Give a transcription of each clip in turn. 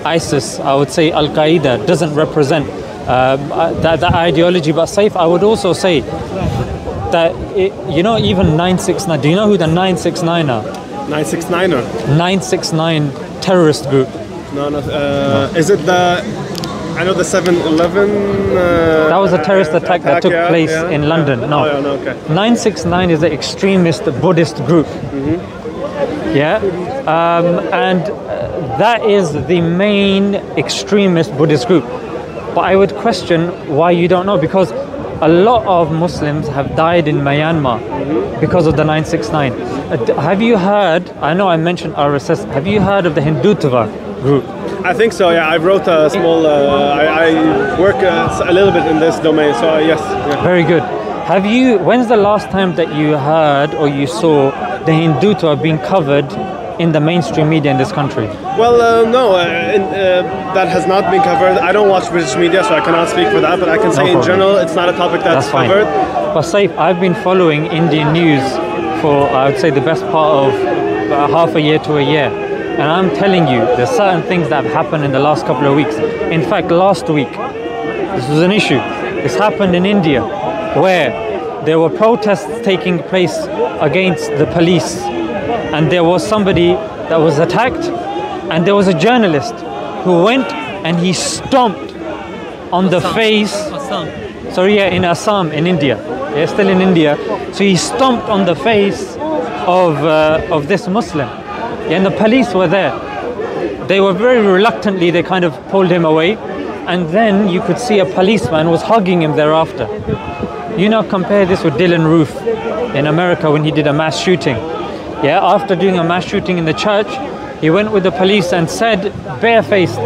ISIS, I would say Al-Qaeda doesn't represent that ideology. But Saif, I would also say that, even 969, do you know who the 969 are? 969er? 969 terrorist group. No. Is it I know the 7/11... that was a terrorist attack that took place in London. No. Oh, no, okay. 969 is an extremist Buddhist group. Yeah, and that is the main extremist Buddhist group. But I would question why you don't know, because a lot of Muslims have died in Myanmar because of the 969. Have you heard, I know I mentioned RSS, have you heard of the Hindutva group? I think so, yeah. I wrote a small, I work a little bit in this domain, so yes. Yeah. Very good. When's the last time that you heard or you saw the Hindutva being covered in the mainstream media in this country? Well, no, that has not been covered. I don't watch British media, so I cannot speak for that, but I can say in general, it's not a topic that's covered. But Saif, I've been following Indian news for, I would say, the best part of half a year to a year. And I'm telling you, there's certain things that have happened in the last couple of weeks. In fact, last week, this was an issue. This happened in India, where there were protests taking place against the police. And there was somebody that was attacked, and there was a journalist who went and he stomped on the face. In Assam, in India. Yeah, still in India. So he stomped on the face of this Muslim. Yeah, and the police were there. They were very reluctantly, they kind of pulled him away. And then you could see a policeman was hugging him thereafter. You now compare this with Dylan Roof in America when he did a mass shooting. Yeah, after doing a mass shooting in the church, he went with the police and said, barefaced,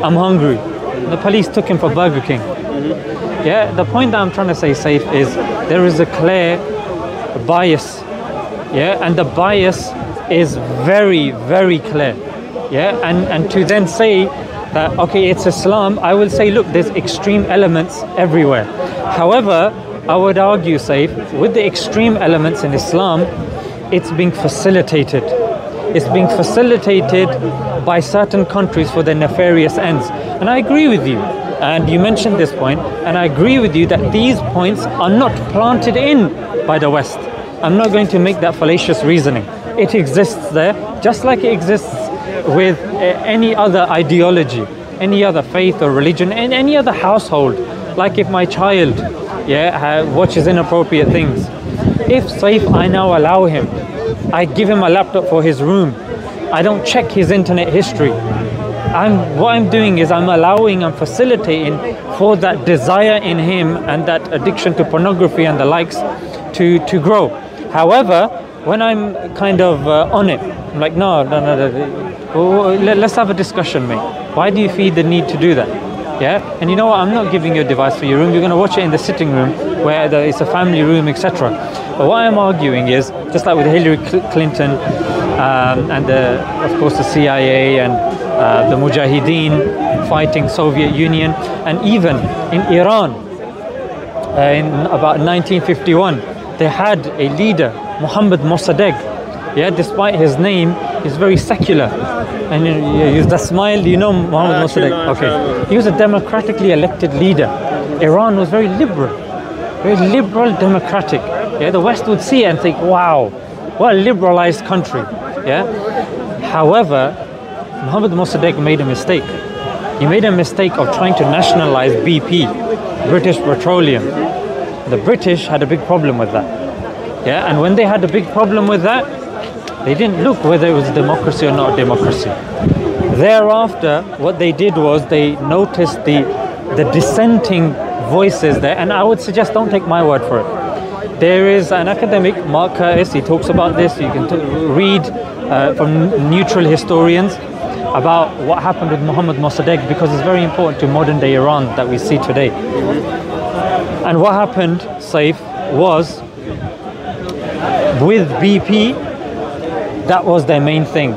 "I'm hungry." And the police took him for Burger King. Yeah, the point that I'm trying to say, Saif, is there is a clear bias. Yeah, and the bias is very, very clear. Yeah, and to then say that, okay, it's Islam, I will say, look, there's extreme elements everywhere. However, I would argue, Saif, with the extreme elements in Islam, it's being facilitated. It's being facilitated by certain countries for their nefarious ends. And I agree with you. And you mentioned this point, and I agree with you that these points are not planted in by the West. I'm not going to make that fallacious reasoning. It exists there, just like it exists with any other ideology, any other faith or religion, in any other household. Like if my child watches inappropriate things. If Saif, I now allow him, I give him a laptop for his room, I don't check his internet history. What I'm doing is I'm facilitating for that desire in him and that addiction to pornography and the likes to grow. However, when I'm kind of on it, I'm like, no, let's have a discussion, mate. Why do you feel the need to do that? Yeah, and you know what? I'm not giving you a device for your room. You're going to watch it in the sitting room, where it's a family room, etc. But what I'm arguing is, just like with Hillary Clinton and of course the CIA and the Mujahideen fighting Soviet Union, and even in Iran in about 1951, they had a leader, Mohammad Mossadegh. Yeah, despite his name, he's very secular. And he's the smile, you know Mohammad Mossadegh? Okay. He was a democratically elected leader. Iran was very liberal, democratic. Yeah, the West would see it and think, wow, what a liberalized country. Yeah. However, Mohammad Mossadegh made a mistake. He made a mistake of trying to nationalize BP, British Petroleum. The British had a big problem with that. Yeah, and when they had a big problem with that, they didn't look whether it was democracy or not democracy. Thereafter, what they did was they noticed the dissenting voices there, and I would suggest don't take my word for it. There is an academic, Mark Curtis, he talks about this. You can read from neutral historians about what happened with Mohammad Mossadegh, because it's very important to modern day Iran that we see today. And what happened, Saif, was with BP, that was their main thing.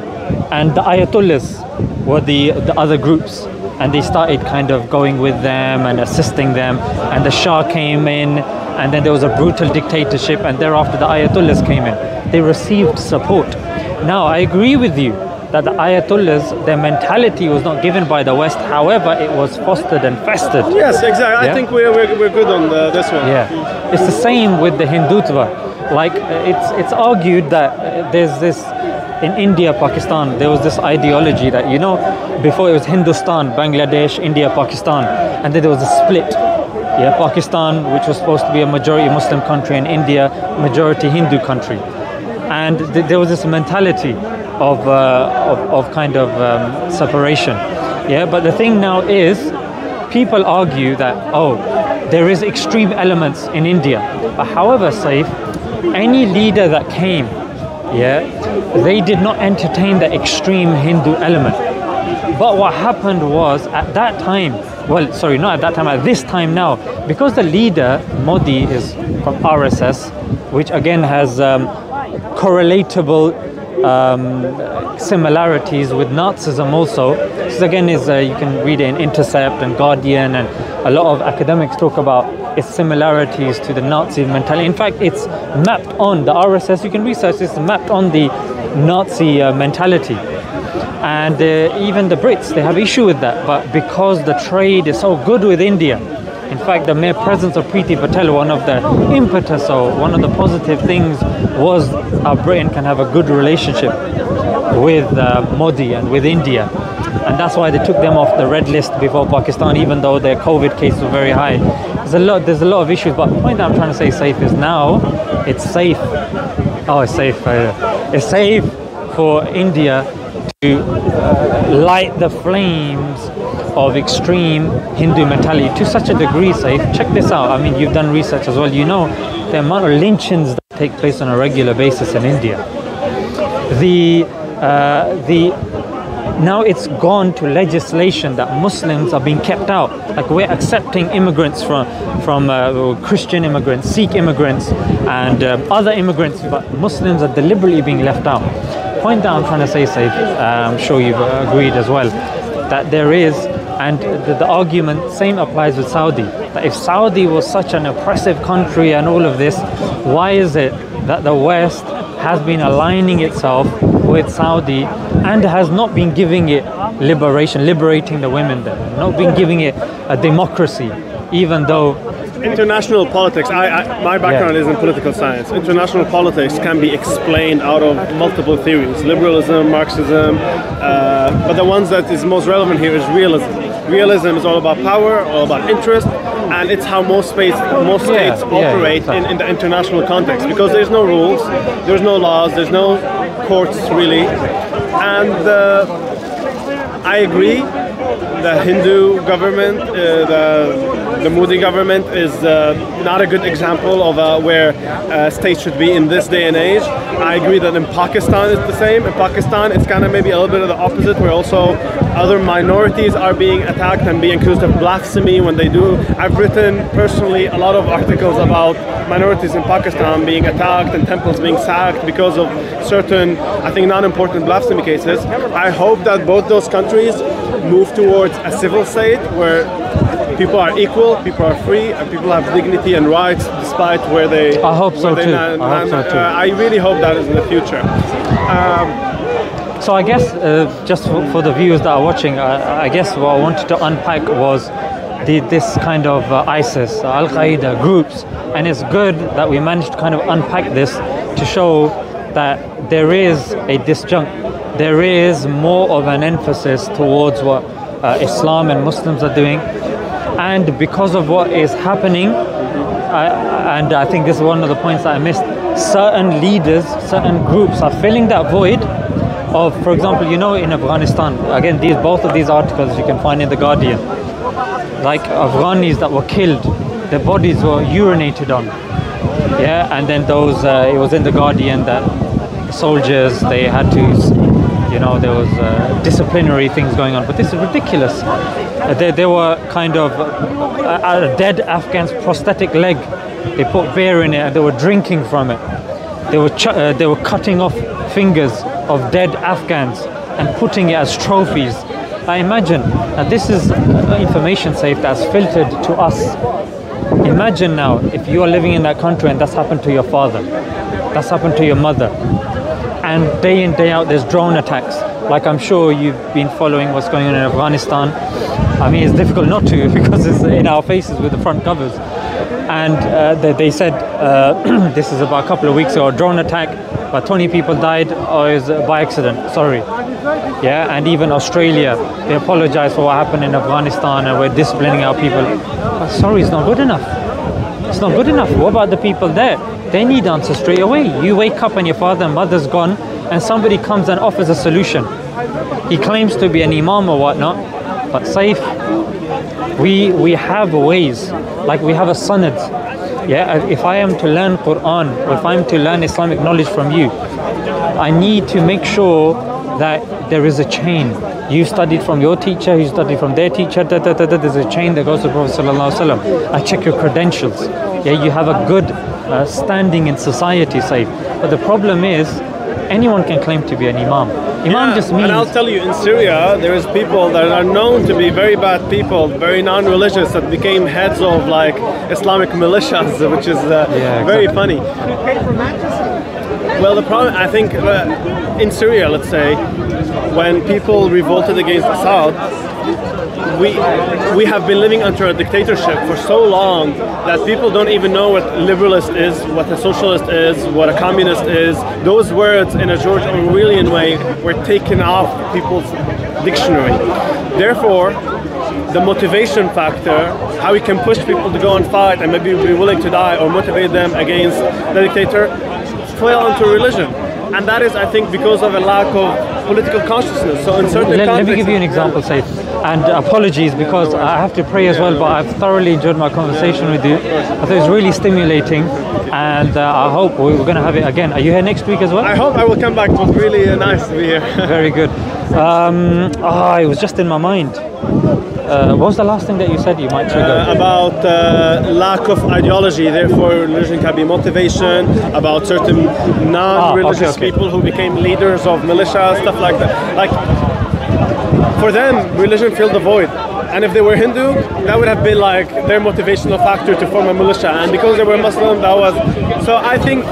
And the Ayatollahs were the other groups. And they started kind of going with them and assisting them. And the Shah came in, and then there was a brutal dictatorship, and thereafter the Ayatollahs came in. They received support. Now, I agree with you that the Ayatollahs, their mentality was not given by the West. However, it was fostered and festered. Yes, exactly. Yeah? I think we're good on this one. Yeah, it's the same with the Hindutva. Like it's argued that there's this in India, Pakistan. There was this ideology that, you know, before it was Hindustan, Bangladesh, India, Pakistan, and then there was a split. Yeah, Pakistan, which was supposed to be a majority Muslim country, and India, majority Hindu country, and there was this mentality of kind of separation. Yeah, but the thing now is, people argue that, oh, there is extreme elements in India. But however, Saif, any leader that came, yeah, they did not entertain the extreme Hindu element. But what happened was, at that time, well, sorry, not at that time, at this time now, because the leader, Modi, is from RSS, which again has correlatable similarities with Nazism also. This again is, you can read it in Intercept and Guardian, and a lot of academics talk about its similarities to the Nazi mentality. In fact, it's mapped on the RSS, you can research this, mapped on the Nazi mentality. And even the Brits, they have issue with that. But because the trade is so good with India, in fact, the mere presence of Priti Patel, one of the impetus or one of the positive things was Britain can have a good relationship with Modi and with India. And that's why they took them off the red list before Pakistan, even though their COVID cases were very high. There's a lot of issues, but the point that I'm trying to say, Saif, is now it's safe. Oh, it's safe. It's safe for India to light the flames of extreme Hindu mentality to such a degree, Saif. Check this out. I mean, you've done research as well. You know the amount of lynchings that take place on a regular basis in India. Now it's gone to legislation that Muslims are being kept out. Like, we're accepting immigrants from Christian immigrants, Sikh immigrants, and other immigrants, but Muslims are deliberately being left out. Point that I'm trying to say, Saif, I'm sure you've agreed as well, that there is, and the argument same applies with Saudi, that if Saudi was such an oppressive country and all of this, why is it that the West has been aligning itself with Saudi and has not been giving it liberating the women there, not been giving it a democracy, even though international politics, my background is in political science. International politics can be explained out of multiple theories, liberalism, Marxism, but the ones that is most relevant here is realism. Realism is all about power, all about interest, and it's how most states operate in the international context, because there's no rules, there's no laws, there's no courts really. And I agree, the Hindu government, the Modi government is not a good example of where states should be in this day and age. I agree that in Pakistan it's the same. In Pakistan it's kind of maybe a little bit of the opposite, where also other minorities are being attacked and being accused of blasphemy when they do. I've written personally a lot of articles about minorities in Pakistan being attacked and temples being sacked because of certain, I think, non-important blasphemy cases. I hope that both those countries move towards a civil state where people are equal, people are free, and people have dignity and rights despite where they. I hope so too. I really hope that is in the future. So I guess just for the viewers that are watching, I guess what I wanted to unpack was this kind of ISIS, Al-Qaeda groups, and it's good that we managed to kind of unpack this to show that there is a disjunct. There is more of an emphasis towards what Islam and Muslims are doing, and because of what is happening, and I think this is one of the points that I missed, certain leaders, certain groups are filling that void of, for example, you know, in Afghanistan, again, both of these articles you can find in the Guardian, like Afghanis that were killed, their bodies were urinated on, yeah, and then those, it was in the Guardian that soldiers, they had to, you know, there was disciplinary things going on, but this is ridiculous. They were kind of a dead Afghan's prosthetic leg. They put beer in it and they were drinking from it. They were cutting off fingers of dead Afghans and putting it as trophies. I imagine that this is information safe that's filtered to us. Imagine now if you are living in that country and that's happened to your father, that's happened to your mother, and day in, day out there's drone attacks. like I'm sure you've been following what's going on in Afghanistan. I mean, it's difficult not to because it's in our faces with the front covers. And they said this is about a couple of weeks ago, a drone attack, about 20 people died, or it was by accident, sorry. Yeah, and even Australia, they apologize for what happened in Afghanistan and we're disciplining our people. But sorry, it's not good enough. It's not good enough. What about the people there? They need answers straight away. You wake up and your father and mother's gone and somebody comes and offers a solution. He claims to be an imam or whatnot, but safe. We have ways, like we have a sanad. Yeah, if I am to learn Quran, or if I am to learn Islamic knowledge from you, I need to make sure that there is a chain. You studied from your teacher, you studied from their teacher, there's a chain that goes to Prophet Sallallahu Alaihi Wasallam. I check your credentials. Yeah, you have a good standing in society, say. But the problem is, anyone can claim to be an imam. Imam just means... And I'll tell you, in Syria, there is people that are known to be very bad people, very non-religious, that became heads of like Islamic militias, which is very funny. Well, the problem, I think, in Syria, let's say, when people revolted against Assad, we have been living under a dictatorship for so long that people don't even know what liberalist is, what a socialist is, what a communist is. Those words in a George Orwellian way were taken off people's dictionary. Therefore, the motivation factor, how we can push people to go and fight and maybe be willing to die or motivate them against the dictator, fell into religion. And that is, I think, because of a lack of political consciousness. So in certain let me give you an example, Saif. And apologies because I have to pray as well, but I've thoroughly enjoyed my conversation with you. I thought it was really stimulating, and I hope we're going to have it again. Are you here next week as well? I hope I will come back. It was really nice to be here. Very good. It was just in my mind. What was the last thing that you said you might trigger? About lack of ideology, therefore religion can be motivation, about certain non-religious people who became leaders of militia, stuff like that. Like, for them, religion filled the void. And if they were Hindu, that would have been like their motivational factor to form a militia. And because they were Muslim, that was... So I think...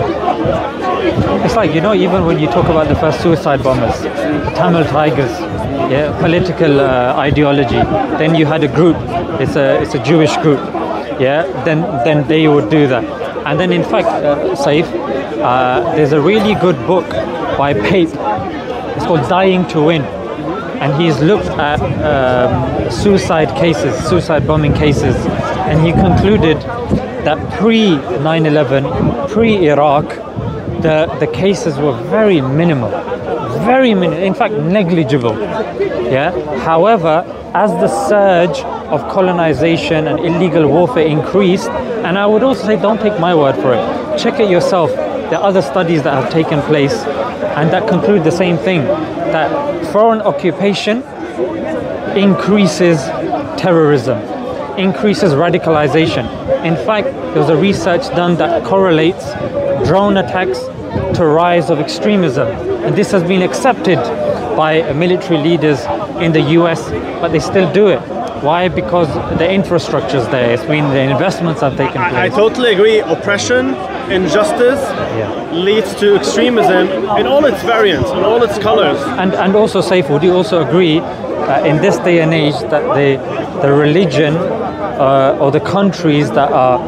It's like, you know, even when you talk about the first suicide bombers, the Tamil Tigers, yeah, political ideology, then you had a group, it's a Jewish group, yeah, then they would do that. And then in fact, Saif, there's a really good book by Pape, it's called Dying to Win. And he's looked at suicide cases, suicide bombing cases, and he concluded that pre-9/11, pre-Iraq, the cases were very minimal, in fact negligible. Yeah. However, as the surge of colonization and illegal warfare increased, and I would also say, don't take my word for it, check it yourself. There are other studies that have taken place and that conclude the same thing, that foreign occupation increases terrorism, increases radicalization. In fact, there was a research done that correlates drone attacks to rise of extremism, and this has been accepted by military leaders in the US, but they still do it. Why? Because the infrastructure's there. It's been the investments have taken place. I totally agree. Oppression, injustice leads to extremism in all its variants, in all its colors. And also, Saif, would you also agree in this day and age that the religion or the countries that are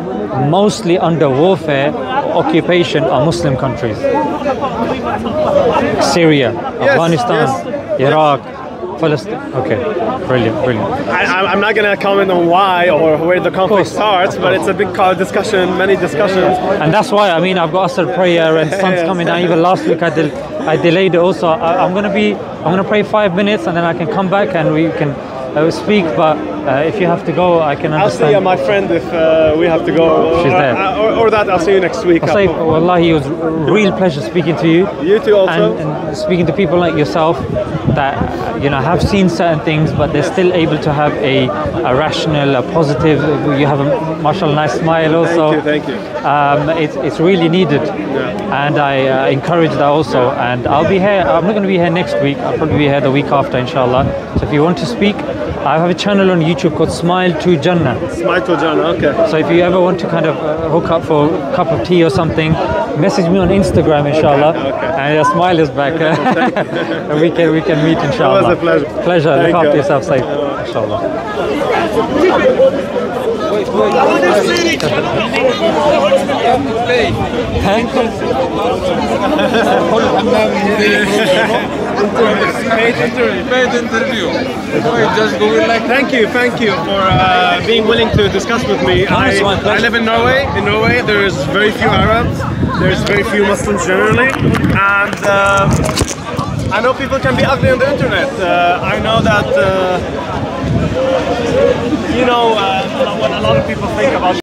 mostly under warfare, occupation, are Muslim countries? Syria, Afghanistan, Iraq, Palestine. Okay, brilliant. I'm not going to comment on why or where the conflict starts, but it's a big discussion, many discussions. And that's why, I mean, I've got Asr prayer and sun's coming down. Even last week I delayed it also. I'm going to pray 5 minutes and then I can come back and we can speak, but if you have to go, I can understand. I'll see my friend if we have to go. She's there. Or that, I'll see you next week. I'll say, wallahi, it was a real pleasure speaking to you. You too also. And speaking to people like yourself that, you know, have seen certain things, but they're still able to have a rational, a positive, you have a mashallah nice smile also. Thank you. It's really needed. Yeah. And I encourage that also. And I'll be here, I'm not going to be here next week, I'll probably be here the week after, inshallah. So if you want to speak, I have a channel on YouTube called Smile2Jannah. Smile2Jannah, okay. So if you ever want to kind of hook up for a cup of tea or something, message me on Instagram, inshallah. Okay. And your smile is back. And we can meet, inshallah. It was a pleasure. Pleasure. Thank Look after you. yourself, safe, inshallah. Paid interview. Just go in like. Thank you for being willing to discuss with me. I live in Norway. In Norway, there is very few Arabs. There's very few Muslims generally, and I know people can be ugly on the internet. I know that what a lot of people think about.